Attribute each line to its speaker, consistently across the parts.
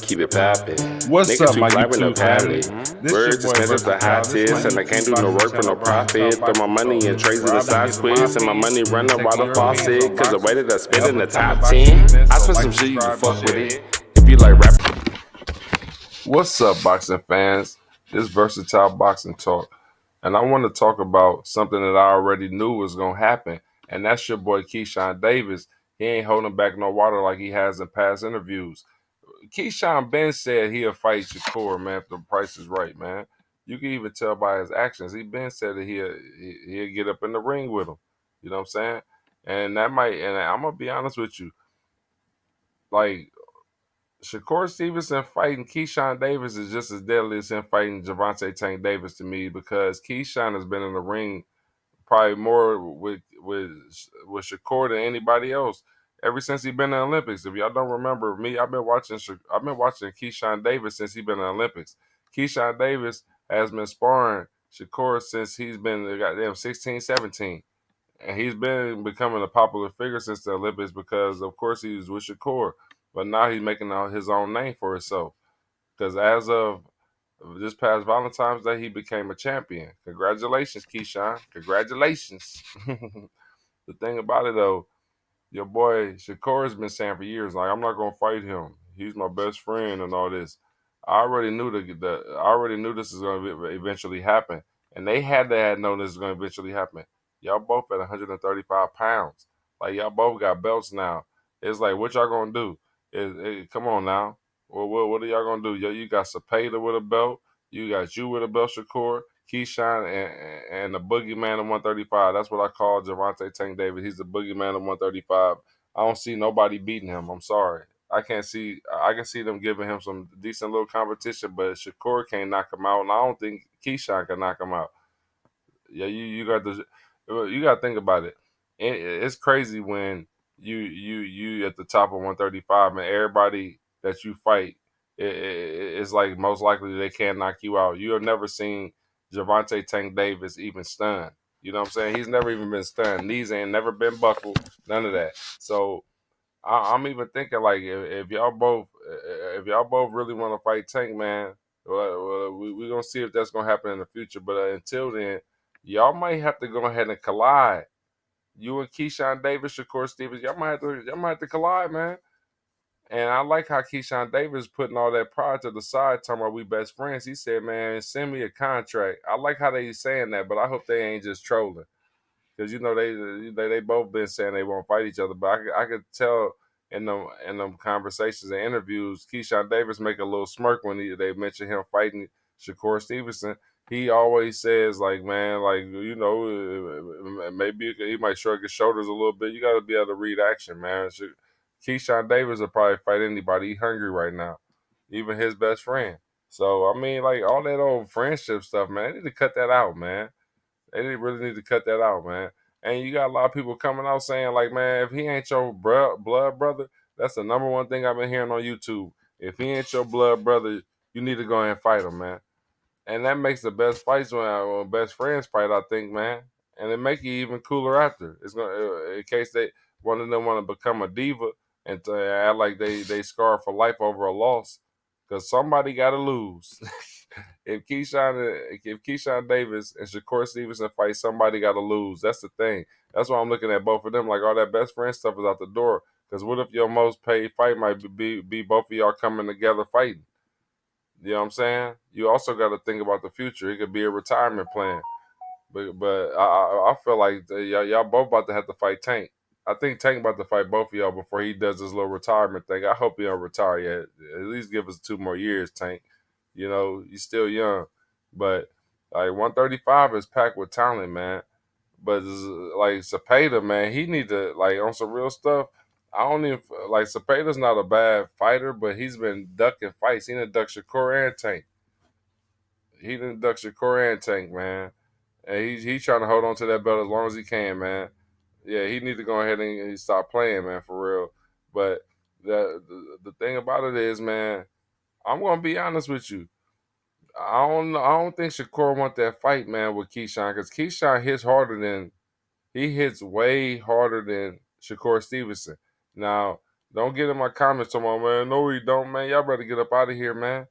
Speaker 1: Keep it poppin'.
Speaker 2: What's
Speaker 1: Nigga
Speaker 2: up,
Speaker 1: too
Speaker 2: my
Speaker 1: fly with no
Speaker 2: YouTube family?
Speaker 1: palate.
Speaker 2: This your
Speaker 1: Words
Speaker 2: boy
Speaker 1: expensive to high
Speaker 2: Versatile. This my
Speaker 1: tits, and I can't
Speaker 2: YouTube
Speaker 1: do no
Speaker 2: boxing
Speaker 1: work for no
Speaker 2: channel, Boxing Talk
Speaker 1: profit. Throw my
Speaker 2: Boxing
Speaker 1: money in
Speaker 2: Talk,
Speaker 1: trays of
Speaker 2: where
Speaker 1: the
Speaker 2: I be
Speaker 1: side
Speaker 2: giving my
Speaker 1: squeeze, and my
Speaker 2: opinions
Speaker 1: money
Speaker 2: and
Speaker 1: running
Speaker 2: taking
Speaker 1: while the
Speaker 2: your opinions
Speaker 1: faucet.
Speaker 2: on
Speaker 1: Cause the way
Speaker 2: boxing
Speaker 1: that I
Speaker 2: and
Speaker 1: spit in
Speaker 2: up
Speaker 1: the
Speaker 2: and coming
Speaker 1: top
Speaker 2: boxing
Speaker 1: 10,
Speaker 2: events.
Speaker 1: I
Speaker 2: So
Speaker 1: spent
Speaker 2: like,
Speaker 1: some shit, you can
Speaker 2: subscribe, and
Speaker 1: fuck with
Speaker 2: share.
Speaker 1: it. If you like rap. What's up, boxing fans? This Versatile Boxing Talk. And I want to talk about something that I already knew was going to happen. And that's your boy Keyshawn Davis. He ain't holding back no water like he has in past interviews. Keyshawn Ben said he'll fight Shakur, man, if the price is right, man. You can even tell by his actions. He been said that he'll get up in the ring with him. You know what I'm saying? And that might, and I'm gonna be honest with you, like Shakur Stevenson fighting Keyshawn Davis is just as deadly as him fighting Javante Tank Davis to me, because Keyshawn has been in the ring probably more with Shakur than anybody else ever since he been in the Olympics. If y'all don't remember me, I've been watching Keyshawn Davis since he been in the Olympics. Keyshawn Davis has been sparring Shakur since he's been goddamn 16, 17. And he's been becoming a popular figure since the Olympics because, of course, he was with Shakur. But now he's making out his own name for himself. Because as of this past Valentine's Day, he became a champion. Congratulations, Keyshawn. Congratulations. The thing about it, though, your boy Shakur has been saying for years, like, I'm not gonna fight him. He's my best friend and all this. I already knew I already knew this is gonna eventually happen, and they had to have known this is gonna eventually happen. Y'all both at 135 pounds. Like, y'all both got belts now. It's like, what y'all gonna do? Come on now. Well, what are y'all gonna do? Yo, you got Cepeda with a belt. You got you with a belt, Shakur. Keyshawn and the boogeyman of 135. That's what I call Javante Tank Davis. He's the boogeyman of 135. I don't see nobody beating him. I'm sorry. I can't see. I can see them giving him some decent little competition, but Shakur can't knock him out, and I don't think Keyshawn can knock him out. Yeah, you got to think about it. It's crazy when you at the top of 135 and everybody that you fight, it's like most likely they can't knock you out. You have never seen Javante Tank Davis even stunned. You know what I'm saying? He's never even been stunned. Knees ain't never been buckled. None of that. So I'm even thinking, like, if y'all both really want to fight Tank, man, we gonna see if that's gonna happen in the future. But until then, y'all might have to go ahead and collide. You and Keyshawn Davis, Shakur Stevens, y'all might have to collide, man. And I like how Keyshawn Davis putting all that pride to the side, talking about we best friends. He said, "Man, send me a contract." I like how they saying that, but I hope they ain't just trolling. Because they both been saying they won't fight each other, but I could tell in them conversations and interviews, Keyshawn Davis make a little smirk when they mention him fighting Shakur Stevenson. He always says, like, man, like, maybe he might shrug his shoulders a little bit. You got to be able to read action, man. Keyshawn Davis will probably fight anybody. He hungry right now, even his best friend. So I mean, like, all that old friendship stuff, man. They need to cut that out, man. They really need to cut that out, man. And you got a lot of people coming out saying, like, man, if he ain't your blood brother, that's the number one thing I've been hearing on YouTube. If he ain't your blood brother, you need to go ahead and fight him, man. And that makes the best fights when best friends fight, I think, man. And it make it even cooler after. It's gonna in case one of them want to become a diva and to act like they scar for life over a loss, because somebody got to lose. If Keyshawn Davis and Shakur Stevenson fight, somebody got to lose. That's the thing. That's why I'm looking at both of them. Like, all that best friend stuff is out the door. Because what if your most paid fight might be both of y'all coming together fighting? You know what I'm saying? You also got to think about the future. It could be a retirement plan. But I feel like y'all both about to have to fight Tank. I think Tank about to fight both of y'all before he does his little retirement thing. I hope he don't retire yet. At least give us 2 more years, Tank. You know, he's still young. But like 135 is packed with talent, man. But like Cepeda, man, he need to, like, on some real stuff. I don't even like Cepeda's not a bad fighter, but he's been ducking fights. He done ducked Shakur and Tank. He done ducked Shakur and Tank, man. And he's trying to hold on to that belt as long as he can, man. Yeah, he need to go ahead and stop playing, man, for real. But the thing about it is, man, I'm gonna be honest with you. I don't think Shakur want that fight, man, with Keyshawn, because Keyshawn hits way harder than Shakur Stevenson. Now, Don't get in my comments tomorrow, man. No, we don't, man. Y'all better get up out of here, man.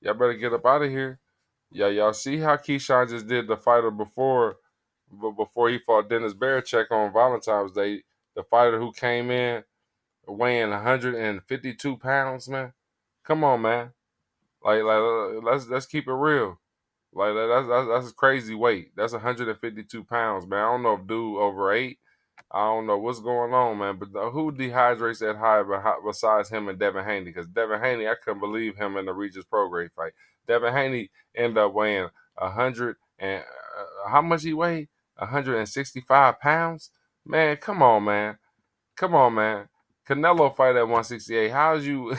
Speaker 1: Y'all better get up out of here. Yeah, y'all see how Keyshawn just did the fighter before, but before he fought Dennis Barichek on Valentine's Day, the fighter who came in weighing 152 pounds, man. Come on, man. Let's keep it real. Like that's a crazy weight. That's 152 pounds, man. I don't know if dude over 8. I don't know what's going on, man. But who dehydrates that high besides him and Devin Haney? Because Devin Haney, I couldn't believe him in the Regis Prograde fight. Devin Haney ended up weighing 100 and how much he weighed? 165 pounds. Man, come on, man. Come on, man. Canelo fight at 168. How's you?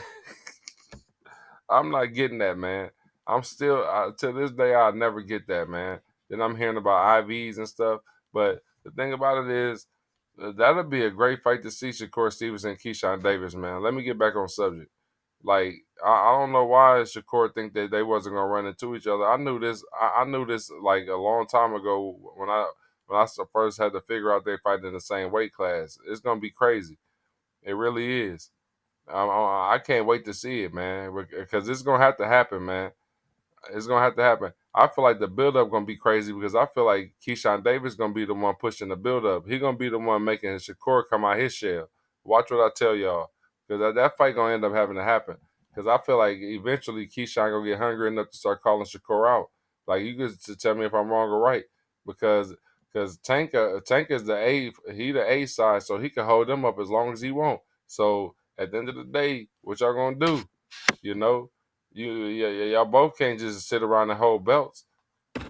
Speaker 1: I'm not getting that, man. I'm still to this day I'll never get that, man. Then I'm hearing about IVs and stuff, but the thing about it is that'll be a great fight to see Shakur Stevenson and Keyshawn Davis, man. Let me get back on subject. Like I don't know why Shakur think that they wasn't gonna run into each other. I knew this. I knew this like a long time ago when I first had to figure out they fight in the same weight class. It's gonna be crazy. It really is. I can't wait to see it, man, because it's gonna have to happen, man. It's gonna have to happen. I feel like the build up gonna be crazy because I feel like Keyshawn Davis gonna be the one pushing the build up. He gonna be the one making Shakur come out his shell. Watch what I tell y'all, because that fight gonna end up having to happen. Because I feel like eventually Keyshawn gonna get hungry enough to start calling Shakur out. Like you could to tell me if I'm wrong or right, because Tank is the A side, so he can hold them up as long as he want. So at the end of the day, what y'all gonna do? You know, y'all both can't just sit around and hold belts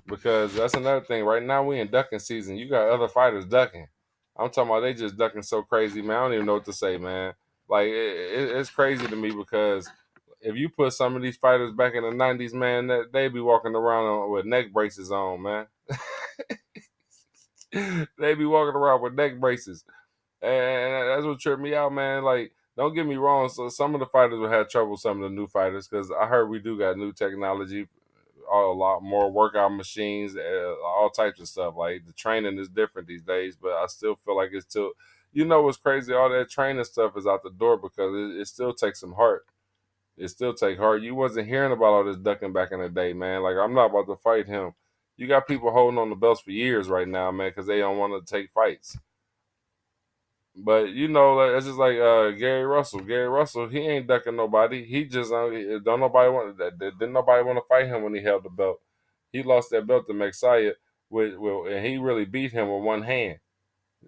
Speaker 1: because that's another thing. Right now we in ducking season. You got other fighters ducking. I'm talking about they just ducking so crazy, man. I don't even know what to say, man. Like it's crazy to me because if you put some of these fighters back in the '90s, man, they be walking around with neck braces on, man. They be walking around with neck braces. And that's what tripped me out, man. Like, don't get me wrong. So some of the fighters will have trouble. Some of the new fighters, because I heard we do got new technology, a lot more workout machines, all types of stuff. Like the training is different these days, but I still feel like it's still. You know what's crazy? All that training stuff is out the door because it still takes some heart. It still take heart. You wasn't hearing about all this ducking back in the day, man. Like I'm not about to fight him. You got people holding on the belts for years right now, man, because they don't want to take fights. But you know, like, it's just like Gary Russell. Gary Russell, he ain't ducking nobody. He just don't nobody want that. Didn't nobody want to fight him when he held the belt. He lost that belt to Messiah and he really beat him with one hand.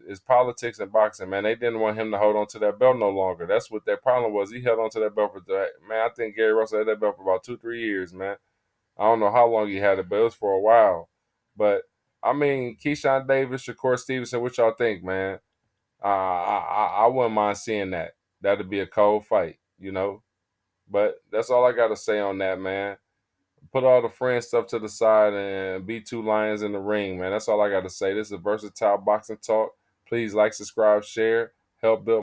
Speaker 1: It's politics and boxing, man. They didn't want him to hold on to that belt no longer. That's what their problem was. He held on to that belt for man. I think Gary Russell had that belt for about 2-3 years, man. I don't know how long he had it, but it was for a while. But I mean, Keyshawn Davis, Shakur Stevenson, what y'all think, man? I wouldn't mind seeing that. That'd be a cold fight, you know. But that's all I got to say on that, man. Put all the friend stuff to the side and be two lions in the ring, man. That's all I got to say. This is Versatile Boxing Talk. Please like, subscribe, share, help build.